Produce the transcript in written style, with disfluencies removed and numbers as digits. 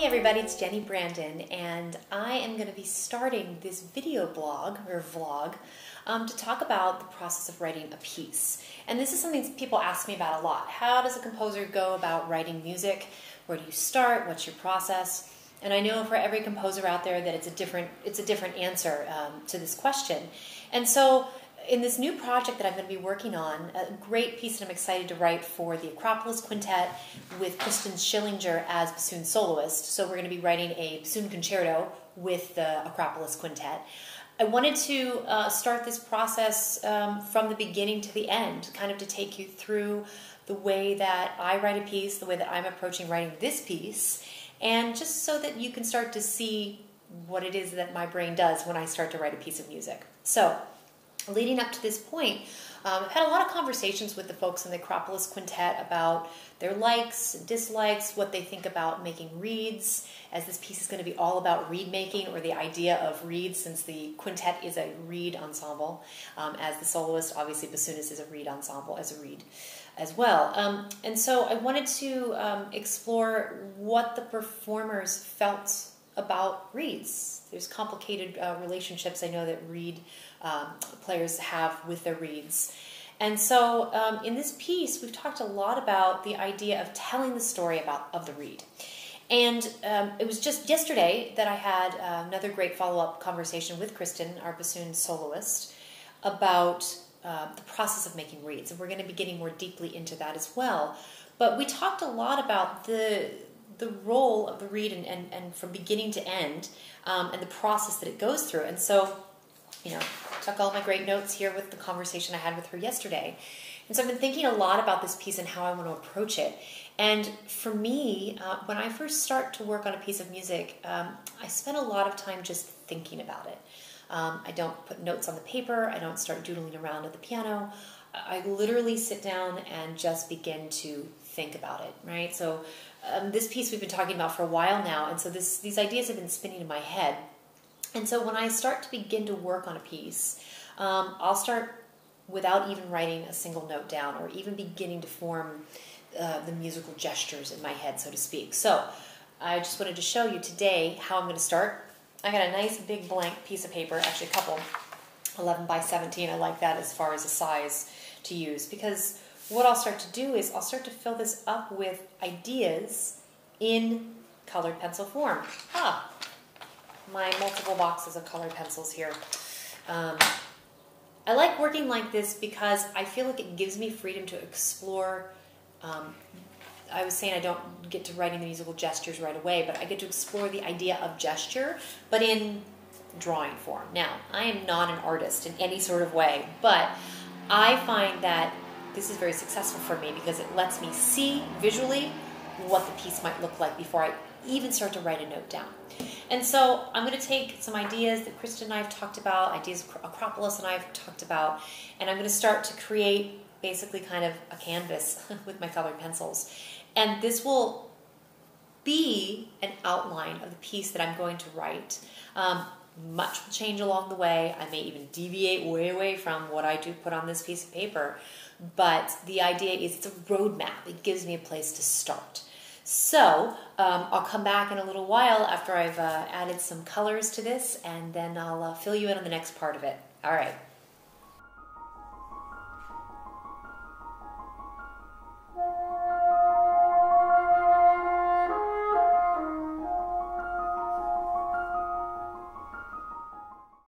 everybody, it's Jenny Brandon, and I am going to be starting this video blog, or vlog, to talk about the process of writing a piece. And this is something people ask me about a lot. How does a composer go about writing music? Where do you start? What's your process? And I know for every composer out there that it's a different answer to this question. And so in this new project that I'm going to be working on, a great piece that I'm excited to write for the Acropolis Quintet with Kristen Schillinger as bassoon soloist. So we're going to be writing a bassoon concerto with the Acropolis Quintet. I wanted to start this process from the beginning to the end, kind of to take you through the way that I write a piece, the way that I'm approaching writing this piece, and just so that you can start to see what it is that my brain does when I start to write a piece of music. So, leading up to this point, I've had a lot of conversations with the folks in the Acropolis Quintet about their likes and dislikes, what they think about making reeds, as this piece is going to be all about reed making, or the idea of reeds, since the quintet is a reed ensemble. As the soloist, obviously bassoonist is a reed ensemble, as a reed as well. And so I wanted to explore what the performers felt about reeds. There's complicated relationships I know that reed players have with their reeds. And so in this piece, we've talked a lot about the idea of telling the story of the reed. And it was just yesterday that I had another great follow-up conversation with Kristen, our bassoon soloist, about the process of making reeds. And we're going to be getting more deeply into that as well. But we talked a lot about the role of the reed and from beginning to end, and the process that it goes through. And so, you know, took all my great notes here with the conversation I had with her yesterday. And so I've been thinking a lot about this piece and how I want to approach it. And for me, when I first start to work on a piece of music, I spend a lot of time just thinking about it. I don't put notes on the paper. I don't start doodling around at the piano. I literally sit down and just begin to think about it, right? So this piece we've been talking about for a while now, and so these ideas have been spinning in my head. And so when I start to begin to work on a piece, I'll start without even writing a single note down or even beginning to form the musical gestures in my head, so to speak. So I just wanted to show you today how I'm going to start. I got a nice big blank piece of paper, actually a couple, 11 by 17. I like that as far as a size to use, because what I'll start to do is I'll start to fill this up with ideas in colored pencil form. My multiple boxes of colored pencils here. I like working like this because I feel like it gives me freedom to explore. I was saying I don't get to writing the musical gestures right away, but I get to explore the idea of gesture, but in drawing form. Now, I am not an artist in any sort of way, but I find that this is very successful for me because it lets me see visually what the piece might look like before I even start to write a note down. And so I'm going to take some ideas that Kristen and I have talked about, ideas Acropolis and I have talked about, and I'm going to start to create basically kind of a canvas with my colored pencils. And this will be an outline of the piece that I'm going to write. Much will change along the way. I may even deviate way away from what I do put on this piece of paper. But the idea is it's a roadmap. It gives me a place to start. So I'll come back in a little while after I've added some colors to this, and then I'll fill you in on the next part of it. All right.